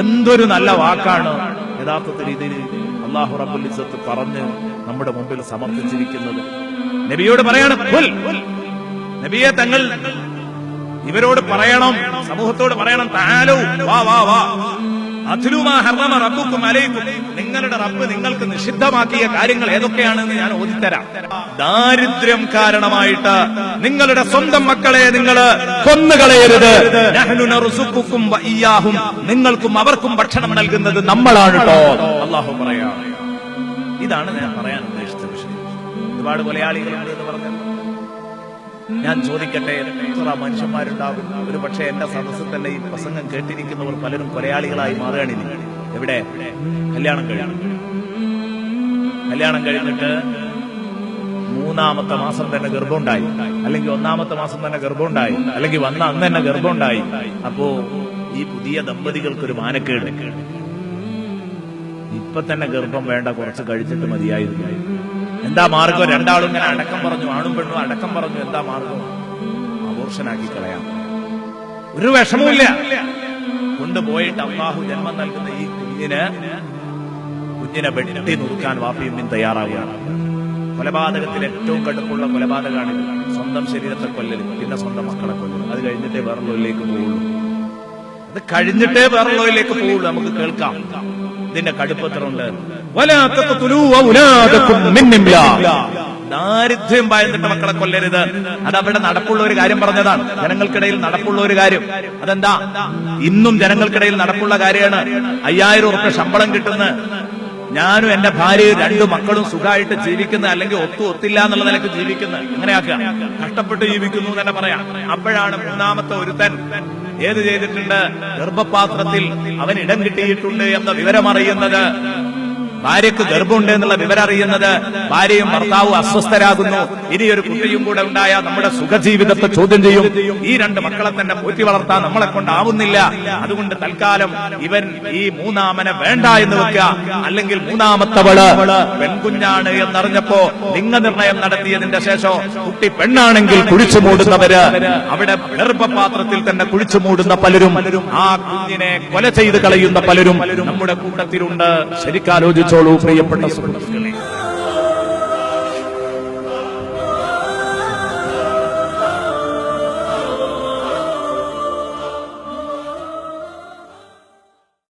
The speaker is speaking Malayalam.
എന്തൊരു നല്ല വാക്കാണ് യഥാർത്ഥത്തിൽ ഇതിൽ അല്ലാഹു റബ്ബുൽ ഇസ്സത്ത് പറഞ്ഞ് നമ്മുടെ മുമ്പിൽ സമർപ്പിച്ചിരിക്കുന്നത്. നബിയോട് പറയാണ്, നബിയെ തങ്ങൾ ഇവരോട് പറയണം, സമൂഹത്തോട് പറയണം, തആലൂ വാ വാ വാ അത്ലു മാ ഹറമ റബ്ബുക്കും അലൈക്കും, നിങ്ങളുടെ റബ്ബ് നിങ്ങൾക്ക് നിഷിദ്ധമാക്കിയ കാര്യങ്ങൾ ഏതൊക്കെയാണെന്ന് ഞാൻ ഓതിത്തരാം. ദാരിദ്ര്യം കാരണമായിട്ട് നിങ്ങളുടെ സ്വന്തം മക്കളെ നിങ്ങൾ കൊന്നുകളയരുത്. നഹ്നു നർസുഖുക്കും വഇയ്യാഹും, നിങ്ങൾക്കും അവർക്കും ഭക്ഷണം നൽകുന്നത് നമ്മളാണ് ട്ടോ അല്ലാഹു പറയാ. ഇതാണ് ഞാൻ പറയാൻ ഉദ്ദേശിച്ച വിഷയം. ഒരുപാട് കൊലയാളികളുണ്ട് എന്ന് പറഞ്ഞു. ഞാൻ ചോദിക്കട്ടെ, എത്ര മനുഷ്യന്മാരുണ്ടാവും? ഒരു പക്ഷേ എന്റെ സദസ്സിൽ തന്നെ ഈ പ്രസംഗം കേട്ടിരിക്കുന്നവർ പലരും കൊലയാളികളായി മാറുകയാണില്ല. എവിടെ? കല്യാണം കഴിഞ്ഞിട്ട് 3-ാമത്തെ മാസം തന്നെ ഗർഭമുണ്ടായി, അല്ലെങ്കിൽ 1-ാമത്തെ മാസം തന്നെ ഗർഭമുണ്ടായി, അല്ലെങ്കിൽ വന്ന അന്ന് തന്നെ ഗർഭമുണ്ടായി. അപ്പോ ഈ പുതിയ ദമ്പതികൾക്കൊരു മാനക്കേട്, ഇപ്പൊ തന്നെ ഗർഭം വേണ്ട, കുറച്ച് കഴിച്ചിട്ട് മതിയായിരുന്നു. എന്താ മാർഗം? രണ്ടാളും ഇങ്ങനെ അടക്കം പറഞ്ഞു, ആണും പെണ്ണും അടക്കം പറഞ്ഞു. എന്താ മാർഗം? അബോർഷനാക്കി കളയാം. ഒരു വിഷമമില്ല. കൊണ്ടുപോയിട്ട് അല്ലാഹു ജന്മം നൽകുന്ന ഈ കുഞ്ഞിനെ വെട്ടി നുറുക്കാൻ വാപ്പിയും തയ്യാറാവുകയാണ്. കൊലപാതകത്തിൽ ഏറ്റവും കടുപ്പുള്ള കൊലപാതകമാണിത്. സ്വന്തം ശരീരത്തെ കൊല്ലല്, പിന്നെ സ്വന്തം മക്കളെ കൊല്ലല്. അത് കഴിഞ്ഞിട്ടേ വേറുള്ളവരിലേക്ക് പോവുള്ളൂ. നമുക്ക് കേൾക്കാം ഇതിന്റെ കടുപ്പത്തിലുണ്ട്. ദാരിദ്ര്യം ഭയന്നിട്ട് മക്കളെ കൊല്ലരുത്. അത് അവിടെ നടപ്പുള്ള ഒരു കാര്യം പറഞ്ഞതാണ്, ജനങ്ങൾക്കിടയിൽ നടപ്പുള്ള ഒരു കാര്യം. അതെന്താ? ഇന്നും ജനങ്ങൾക്കിടയിൽ നടപ്പുള്ള കാര്യമാണ്. 5000 ഉറുപ്പിക ശമ്പളം കിട്ടുന്ന ഞാനും എന്റെ ഭാര്യയും 2 മക്കളും സുഖമായിട്ട് ജീവിക്കുന്ന, അല്ലെങ്കിൽ ഒത്തില്ല എന്നുള്ള നിലക്ക് ജീവിക്കുന്ന, അങ്ങനെയാക്കുക, കഷ്ടപ്പെട്ട് ജീവിക്കുന്നു എന്ന് തന്നെ പറയാം. അപ്പോഴാണ് 3-ാമത്തെ ഒരുത്തൻ ഏത് ചെയ്തിട്ടുണ്ട്? ഗർഭപാത്രത്തിൽ അവൻ ഇടം കിട്ടിയിട്ടുണ്ട് എന്ന വിവരം അറിയുന്നത്, ഭാര്യക്ക് ഗർഭമുണ്ട് എന്നുള്ള വിവരം അറിയുന്നത്. ഭാര്യയും ഭർത്താവും അസ്വസ്ഥരാകുന്നു. ഇനിയൊരു കുട്ടിയും കൂടെ ഉണ്ടായാൽ നമ്മുടെ സുഖജീവിതത്തെ ചോദ്യം ചെയ്യും. ഈ 2 മക്കളെ തന്നെ പോറ്റി വളർത്താൻ നമ്മളെ കൊണ്ടാവുന്നില്ല. അതുകൊണ്ട് തൽക്കാലം ഇവൻ ഈ 3-ാമനെ വേണ്ട എന്ന് വെക്കുക. അല്ലെങ്കിൽ 3-ാമത്തവള് പെൺകുഞ്ഞാണ് എന്നറിഞ്ഞപ്പോ ലിംഗനിർണയം നടത്തിയതിന്റെ ശേഷം കുട്ടി പെണ്ണാണെങ്കിൽ കുഴിച്ചു മൂടുന്നവര്, അവിടെ ഗർഭപാത്രത്തിൽ തന്നെ കുഴിച്ചു മൂടുന്ന പലരും, ആ കുഞ്ഞിനെ കൊല ചെയ്ത് കളയുന്ന പലരും നമ്മുടെ കൂട്ടത്തിലുണ്ട്. ശരിക്കാലോചിച്ചോളൂ പ്രിയപ്പെട്ട സുഹൃത്തുക്കളെ.